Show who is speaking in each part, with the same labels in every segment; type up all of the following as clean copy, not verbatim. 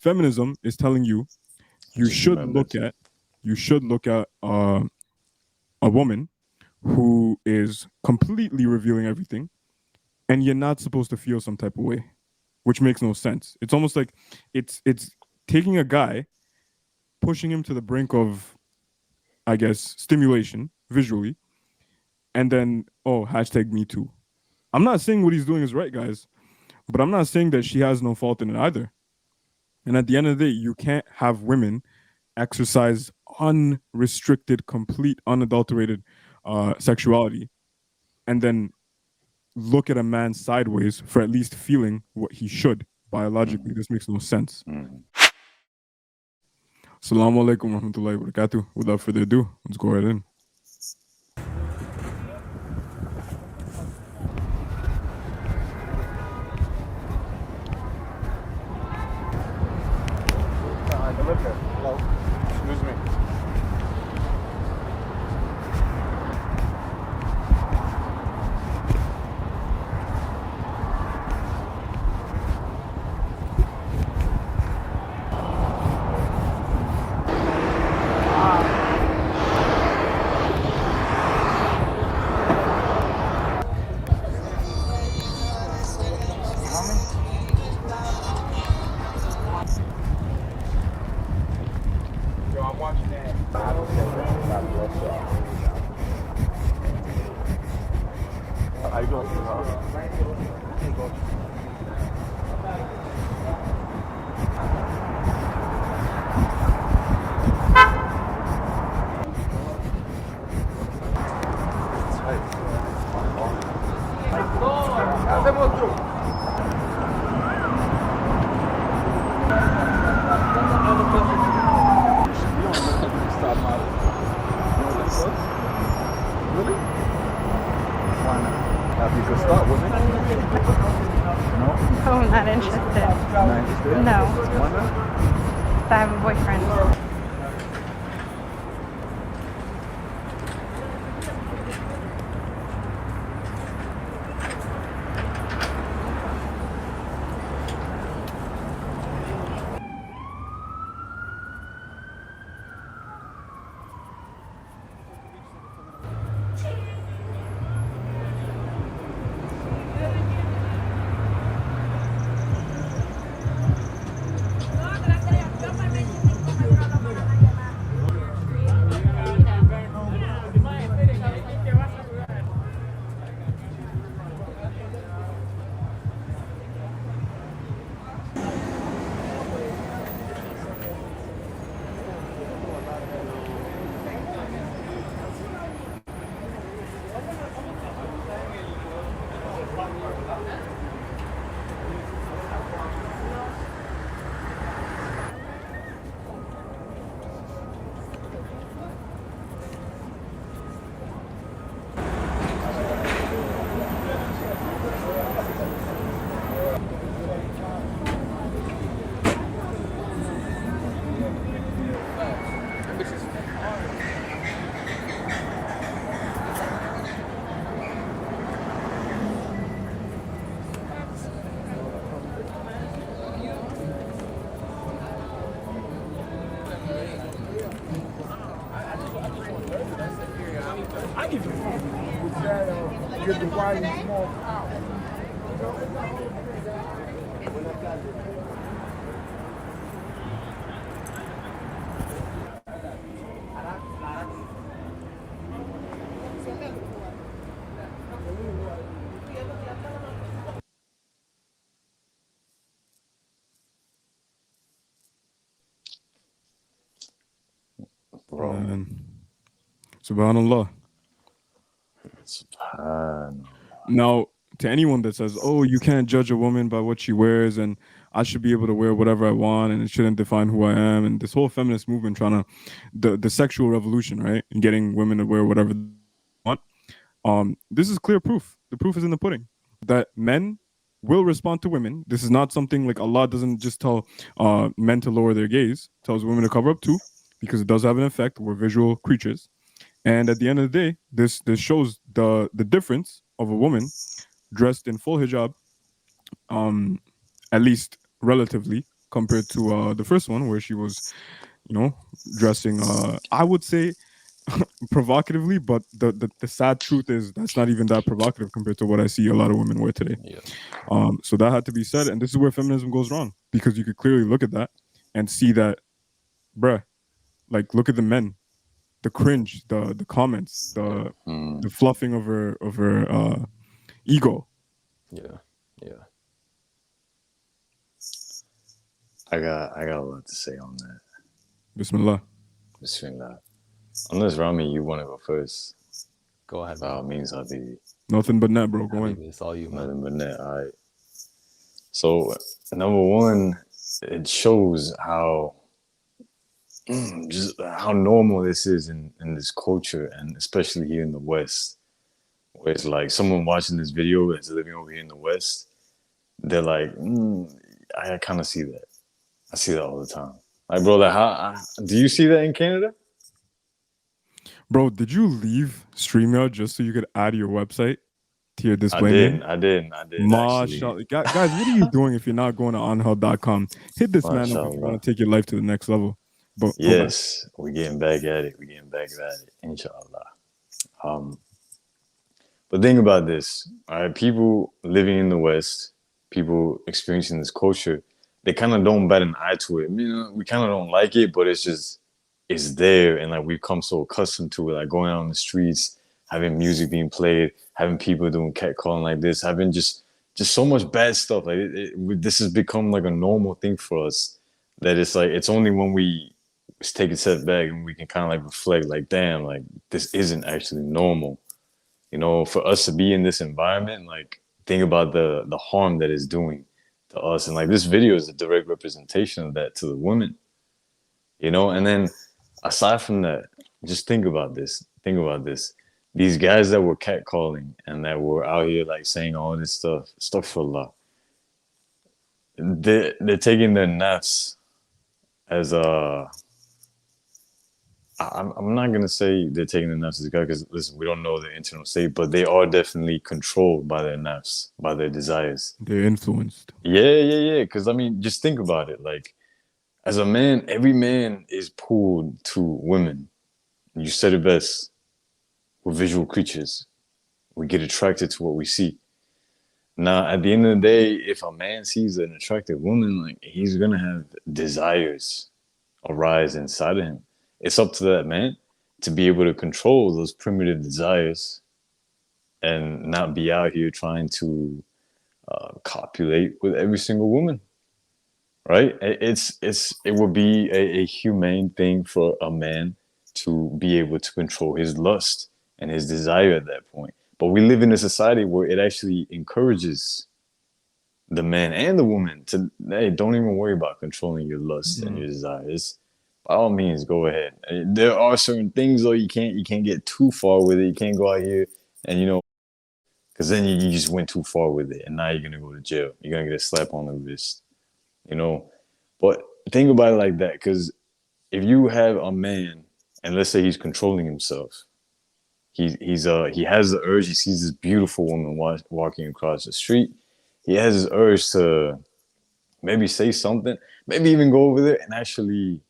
Speaker 1: Feminism is telling you you should look at a woman who is completely revealing everything, and you're not supposed to feel some type of way, which makes no sense. It's almost like it's taking a guy, pushing him to the brink of, I guess, stimulation visually, and then, oh, hashtag me too. I'm not saying what he's doing is right, guys, but I'm not saying that she has no fault in it either. And at the end of the day, you can't have women exercise unrestricted, complete, unadulterated sexuality, and then look at a man sideways for at least feeling what he should biologically. This makes no sense. Assalamu alaikum warahmatullahi wabarakatuh. Without further ado, let's go right in.
Speaker 2: Hello. Excuse me. Yo, I'm watching that. How you doing, sweetheart? Hacemos otro. Really? Why not? You could start with me. No?
Speaker 3: No, I'm not interested.
Speaker 2: Not interested?
Speaker 3: No.
Speaker 2: Why not?
Speaker 3: I have a boyfriend.
Speaker 2: Get the white and small out.
Speaker 1: Man. Subhanallah. Now, to anyone that says, "Oh, you can't judge a woman by what she wears, and I should be able to wear whatever I want, and it shouldn't define who I am," and this whole feminist movement trying to the sexual revolution, right, and getting women to wear whatever they want. This is clear proof. The proof is in the pudding that men will respond to women. This is not something like Allah doesn't just tell men to lower their gaze; tells women to cover up too, because it does have an effect. We're visual creatures. And at the end of the day, this shows the difference of a woman dressed in full hijab, at least relatively, compared to the first one where she was, dressing. I would say provocatively, but the sad truth is that's not even that provocative compared to what I see a lot of women wear today.
Speaker 4: Yeah.
Speaker 1: So that had to be said, and this is where feminism goes wrong because you could clearly look at that and see that, bruh, like look at the men, the cringe, the comments, the fluffing of her ego.
Speaker 4: Yeah. Yeah. I got a lot to say on that.
Speaker 1: Bismillah.
Speaker 4: Bismillah. Unless Rami, you want to go first.
Speaker 5: Go ahead.
Speaker 4: By all means, I'll be
Speaker 1: Nothing but net, bro. Go
Speaker 5: Habibi,
Speaker 1: in.
Speaker 5: it's all you, man.
Speaker 4: nothing but that. All right. So, number one, it shows how just how normal this is in this culture, and especially here in the West, where it's like someone watching this video that's living over here in the West, they're like, I kind of see that. I see that all the time. Like, bro, do you see that in Canada?
Speaker 1: Bro, did you leave StreamYard just so you could add your website to your display name?
Speaker 4: I did.
Speaker 1: Mashallah. Guys, what are you doing if you're not going to Anghel.com? Hit this man up if you
Speaker 4: Mashallah.
Speaker 1: want to take your life to the next level. But
Speaker 4: Yes, we're getting back at it. Inshallah. But think about this, all right? People living in the West, people experiencing this culture, they kind of don't bat an eye to it. We kind of don't like it, but it's there, and like we've come so accustomed to it, like going out on the streets, having music being played, having people doing catcalling like this, having just so much bad stuff. Like this has become like a normal thing for us. That it's like it's only when we take a step back and we can kind of like reflect, like, damn, like this isn't actually normal. For us to be in this environment, like think about the harm that it's doing to us, and like this video is a direct representation of that to the women. And then aside from that, just think about this. These guys that were catcalling and that were out here like saying all this stuff for Allah, they're taking their nafs as I'm not gonna say they're taking their nafs as God, because listen, we don't know their internal state, but they are definitely controlled by their nafs, by their desires.
Speaker 1: they're influenced.
Speaker 4: Yeah. Because just think about it. Like, as a man, every man is pulled to women. You said it best. We're visual creatures. We get attracted to what we see. Now, at the end of the day, if a man sees an attractive woman, like, he's gonna have desires arise inside of him. It's up to that man to be able to control those primitive desires and not be out here trying to copulate with every single woman. Right? It would be a humane thing for a man to be able to control his lust and his desire at that point. But we live in a society where it actually encourages the man and the woman to, hey, don't even worry about controlling your lust and your desires. By all means, go ahead. There are certain things though you can't get too far with it. You can't go out here and because then you just went too far with it, and now you're gonna go to jail. You're gonna get a slap on the wrist. But think about it like that, because if you have a man, and let's say he's controlling himself, he has the urge. He sees this beautiful woman walking across the street. He has this urge to maybe say something, maybe even go over there and actually,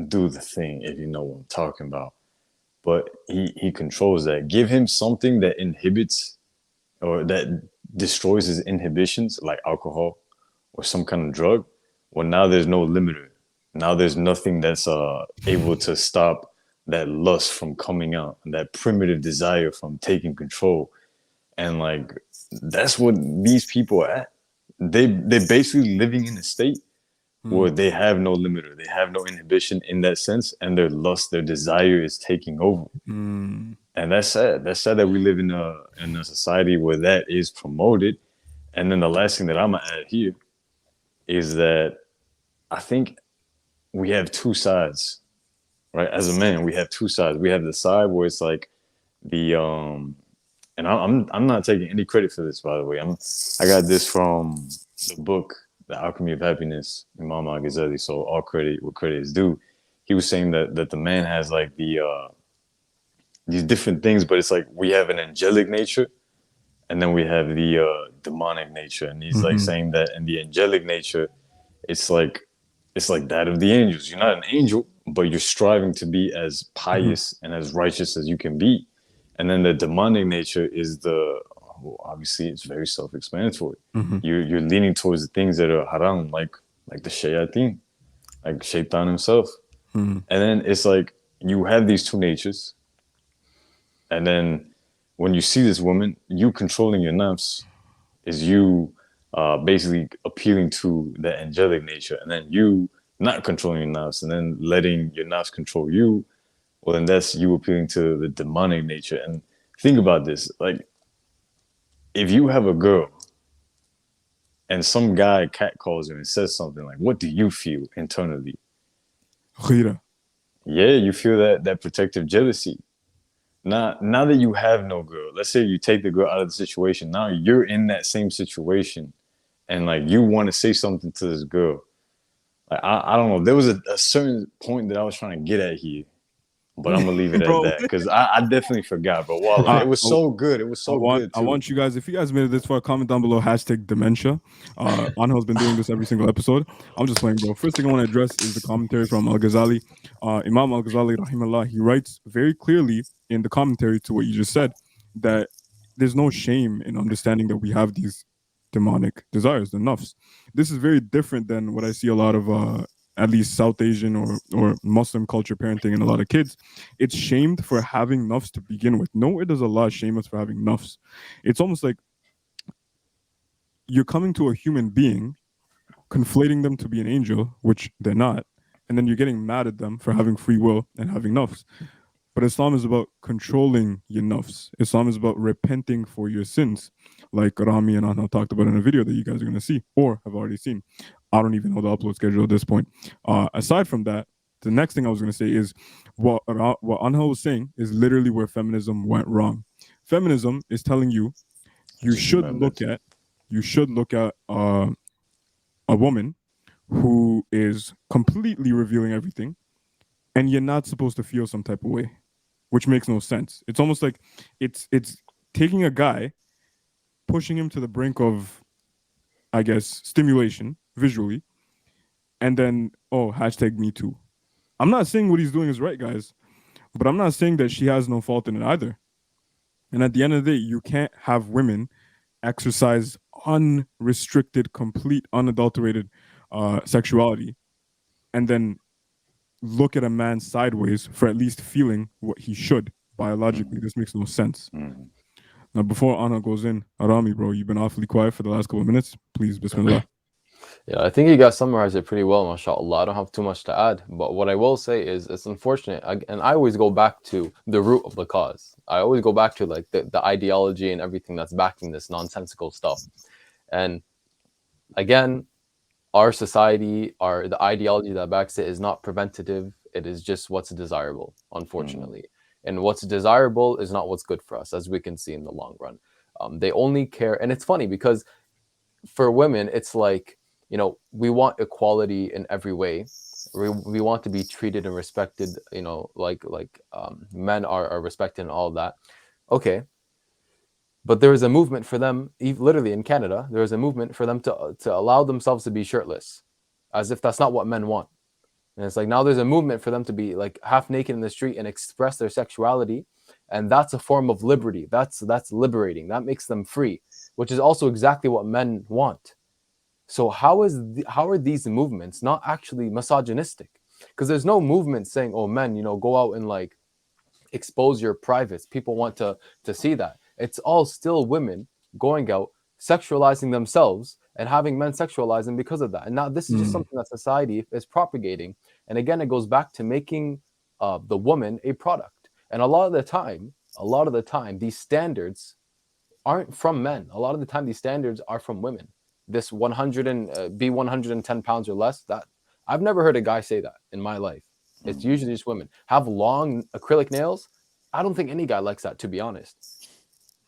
Speaker 4: do the thing, if you know what I'm talking about. But he controls that. Give him something that inhibits or that destroys his inhibitions, like alcohol or some kind of drug. Well, now there's no limiter. Now there's nothing that's able to stop that lust from coming out, and that primitive desire from taking control. And like, that's what these people are at. They're basically living in a state where they have no limiter, they have no inhibition in that sense, and their lust, their desire is taking over. And that's sad. That's sad that we live in a society where that is promoted. And then the last thing that I'm gonna add here is that I think we have two sides, right? As a man, we have two sides. We have the side where it's like the and I'm not taking any credit for this, by the way. I got this from the book The Alchemy of Happiness, Imam Al-Ghazali. So all credit where credit is due. He was saying that the man has like these different things, but it's like we have an angelic nature, and then we have the demonic nature. And he's like saying that in the angelic nature, it's like that of the angels. You're not an angel, but you're striving to be as
Speaker 1: Mm-hmm.
Speaker 4: pious and as righteous as you can be. And then the demonic nature is well, obviously it's very self-explanatory.
Speaker 1: Mm-hmm.
Speaker 4: You're leaning towards the things that are haram, like the shayateen, like shaitan himself.
Speaker 1: Mm-hmm.
Speaker 4: And then it's like you have these two natures, and then when you see this woman, you controlling your nafs is you basically appealing to the angelic nature, and then you not controlling your nafs, and then letting your nafs control you. Well, then that's you appealing to the demonic nature. And think about this: like, if you have a girl and some guy catcalls her and says something like, "What do you feel internally?"
Speaker 1: Khira.
Speaker 4: Yeah, you feel that protective jealousy. Now that you have no girl, let's say you take the girl out of the situation. Now you're in that same situation, and like you want to say something to this girl. Like I don't know. There was a certain point that I was trying to get at here, but I'm gonna leave it at
Speaker 1: Bro,
Speaker 4: that because I definitely forgot. But wallah, it was
Speaker 1: I,
Speaker 4: so good. It was so good
Speaker 1: I
Speaker 4: too.
Speaker 1: want you guys, if you guys made it this far, comment down below hashtag dementia. Angel's been doing this every single episode. I'm just playing, bro. First thing I want to address is the commentary from Al Ghazali. Imam Al Ghazali, rahimahullah, he writes very clearly in the commentary to what you just said that there's no shame in understanding that we have these demonic desires, the nafs. This is very different than what I see a lot of at least South Asian or Muslim culture parenting in a lot of kids. It's shamed for having nafs to begin with. Nowhere does Allah shame us for having nafs. It's almost like you're coming to a human being, conflating them to be an angel, which they're not, and then you're getting mad at them for having free will and having nafs. But Islam is about controlling your nafs. Islam is about repenting for your sins, like Rami and Anna talked about in a video that you guys are going to see or have already seen. I don't even know the upload schedule at this point. Aside from that, the next thing I was going to say is what Anha was saying is literally where feminism went wrong. Feminism is telling you you
Speaker 4: Just
Speaker 1: should
Speaker 4: remembered.
Speaker 1: look at a woman who is completely revealing everything, and you're not supposed to feel some type of way, which makes no sense. It's almost like it's taking a guy, pushing him to the brink of, I guess, stimulation visually, and then hashtag me too. I'm not saying what he's doing is right, guys, but I'm not saying that she has no fault in it either. And at the end of the day, you can't have women exercise unrestricted, complete, unadulterated sexuality, and then look at a man sideways for at least feeling what he should biologically.
Speaker 4: Mhm,
Speaker 1: This makes no sense.
Speaker 4: mhm.
Speaker 1: Now, before Anna goes in, Arami, bro, you've been awfully quiet for the last couple of minutes. Please, Bismillah.
Speaker 5: Yeah, I think you guys summarized it pretty well, mashallah. I don't have too much to add, but what I will say is it's unfortunate, and I always go back to the root of the cause. I always go back to like the ideology and everything that's backing this nonsensical stuff. And again, our society, the ideology that backs it is not preventative. It is just what's desirable, unfortunately. And what's desirable is not what's good for us, as we can see in the long run. They only care, and it's funny because for women, it's like, we want equality in every way. We want to be treated and respected, like men are respected and all that. Okay. But there is a movement for them, literally in Canada, there is a movement for them to allow themselves to be shirtless, as if that's not what men want. And it's like now there's a movement for them to be like half naked in the street and express their sexuality. And that's a form of liberty. That's liberating. That makes them free, which is also exactly what men want. So how are these movements not actually misogynistic? Because there's no movement saying, oh, men, go out and like expose your privates. People want to see that. It's all still women going out, sexualizing themselves and having men sexualize them because of that. And now this is just something that society is propagating. And again, it goes back to making the woman a product. And a lot of the time, these standards aren't from men. A lot of the time, these standards are from women. This 110 pounds or less, that I've never heard a guy say that in my life. It's usually just women. Have long acrylic nails. I don't think any guy likes that, to be honest.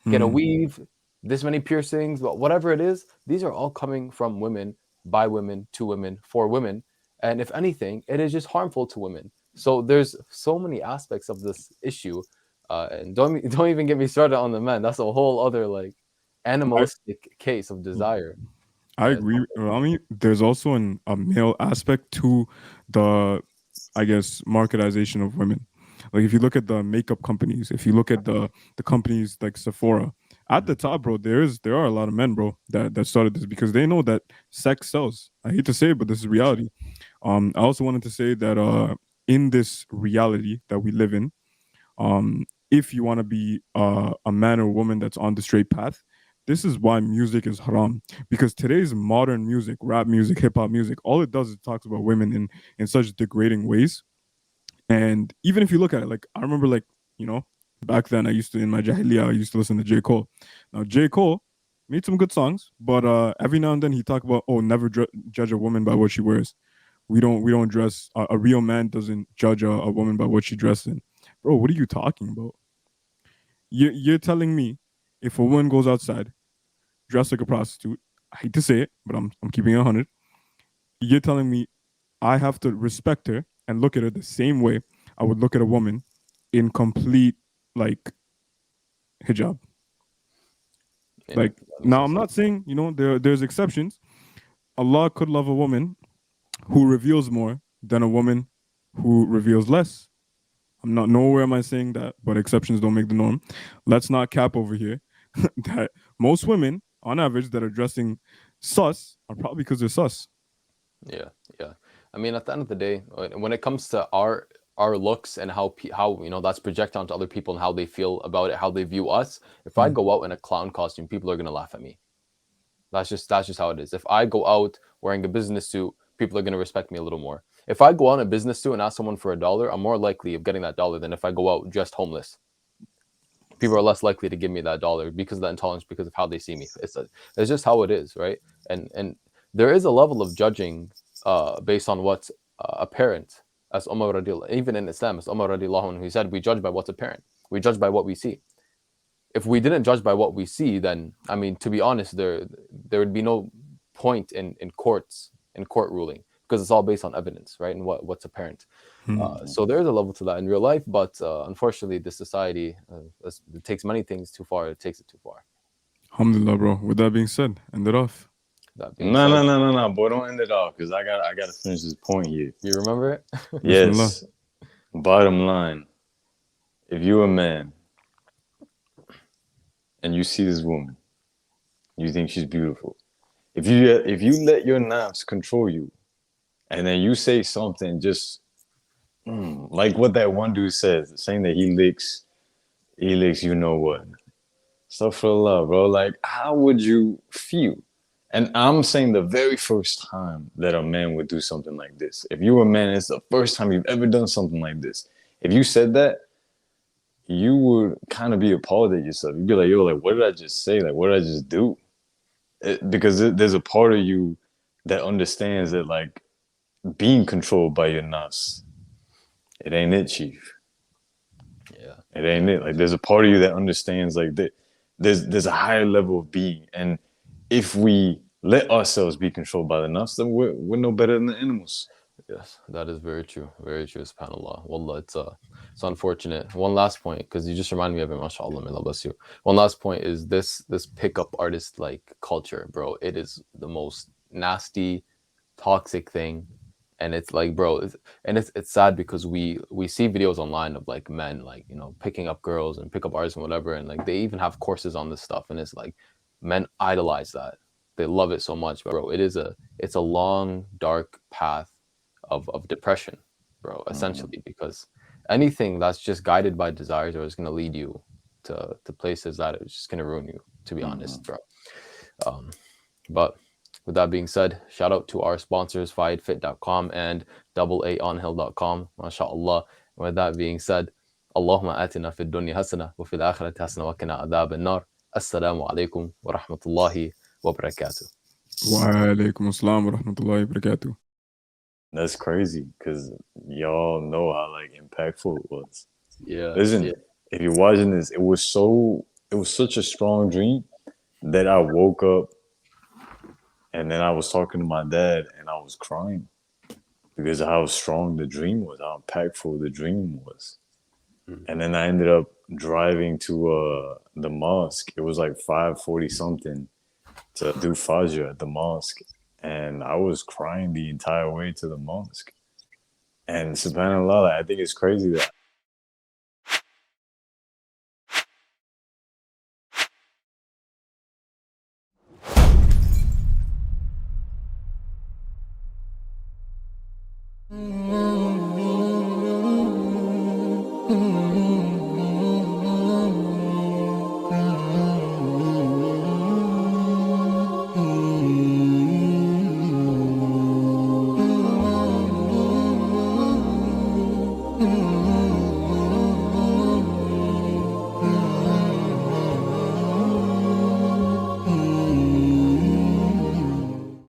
Speaker 5: Get a weave, this many piercings, but whatever it is, these are all coming from women, by women, to women, for women. And if anything, it is just harmful to women. So there's so many aspects of this issue. And don't even get me started on the men. That's a whole other like animalistic case of desire.
Speaker 1: I agree, Rami. There's also a male aspect to the, I guess, marketization of women. Like if you look at the makeup companies, if you look at the companies like Sephora, at the top, bro, there are a lot of men, bro, that started this because they know that sex sells. I hate to say it, but this is reality. I also wanted to say that in this reality that we live in, if you want to be a man or woman that's on the straight path, this is why music is haram. Because today's modern music, rap music, hip hop music, all it does is talks about women in such degrading ways. And even if you look at it, like I remember, like you know, back then I used to in my jahiliyyah I used to listen to J Cole. Now J Cole made some good songs, but every now and then he talk about, oh, never judge a woman by what she wears. We don't dress. A real man doesn't judge a woman by what she dresses in. Bro, what are you talking about? You're telling me if a woman goes outside dressed like a prostitute, I hate to say it, but I'm keeping it 100. You're telling me I have to respect her and look at her the same way I would look at a woman in complete like hijab.
Speaker 5: Yeah,
Speaker 1: Like
Speaker 5: that makes
Speaker 1: now,
Speaker 5: no
Speaker 1: I'm not
Speaker 5: sense.
Speaker 1: saying there's exceptions. Allah could love a woman who reveals more than a woman who reveals less. I'm not nowhere am I saying that, but exceptions don't make the norm. Let's not cap over here that most women, on average, that are dressing sus are probably because they're sus.
Speaker 5: Yeah, yeah. I mean, at the end of the day, when it comes to our looks and how that's projected onto other people and how they feel about it, how they view us. If I
Speaker 1: Mm.
Speaker 5: go out in a clown costume, people are gonna laugh at me. That's just how it is. If I go out wearing a business suit, people are gonna respect me a little more. If I go out in a business suit and ask someone for $1, I'm more likely of getting that dollar than if I go out dressed homeless. People are less likely to give me that dollar because of that intolerance, because of how they see me. It's just how it is, right? And there is a level of judging based on what's apparent. As Umar radiallahu, even in Islam, as Umar radiallahu anhu, he said, we judge by what's apparent. We judge by what we see. If we didn't judge by what we see, then I mean, to be honest, there would be no point in court ruling, because it's all based on evidence, right? And what's apparent.
Speaker 1: Mm.
Speaker 5: So there is a level to that in real life, but unfortunately, this society it takes many things too far. It takes it too far.
Speaker 1: Alhamdulillah, bro. With that being said, end it off.
Speaker 5: That being
Speaker 4: No,
Speaker 5: said,
Speaker 4: no, no, no, no, boy, don't end it off because I gotta finish this point here.
Speaker 5: you remember it?
Speaker 1: Bismillah.
Speaker 4: Yes. Bottom line, if you're a man and you see this woman, you think she's beautiful. If you let your nerves control you, and then you say something just like what that one dude says, saying that he licks, you know what? Astaghfirullah, bro. Like, how would you feel? And I'm saying the very first time that a man would do something like this. If you're a man, it's the first time you've ever done something like this. If you said that, you would kind of be appalled at yourself. You'd be like, yo, like, what did I just say? Like, what did I just do? Because there's a part of you that understands that, like, being controlled by your nuts, it ain't it, chief.
Speaker 5: Yeah.
Speaker 4: It ain't it. Like, there's a part of you that understands, like, that there's a higher level of being. And if we let ourselves be controlled by the nuts, then we're no better than the animals.
Speaker 5: Yes, that is very true. Very true, subhanAllah. Wallah, it's unfortunate. One last point, because you just reminded me of it, mashallah, may Allah bless you. One last point is this pickup artist like culture, bro. It is the most nasty, toxic thing. And it's like, bro, it's sad because we see videos online of like men like, picking up girls and pick up artists and whatever, and like they even have courses on this stuff, and it's like men idolize that. They love it so much, bro. It's a long, dark path of depression, bro, essentially, because anything that's just guided by desires or is going to lead you to places that it's just going to ruin you, to be honest, bro. But with that being said, shout out to our sponsors, FaiyadsFit.com and AAAonhill.com, mashallah. And with that being said, Allahumma atina fid dunya hasana wa fil akhirati hasana wa qina adhab an-nar. Assalamu alaikum wa rahmatullahi wa barakatuh.
Speaker 1: Wa alaikum assalam wa rahmatullahi wa barakatuh.
Speaker 4: That's crazy because y'all know how like impactful it was.
Speaker 5: Yeah.
Speaker 4: Listen, if you're watching this, it was such a strong dream that I woke up and then I was talking to my dad and I was crying because of how strong the dream was, how impactful the dream was. And then I ended up driving to the mosque. It was like 5:40 something. to do Fajr at the mosque, and I was crying the entire way to the mosque. And subhanAllah, I think it's crazy that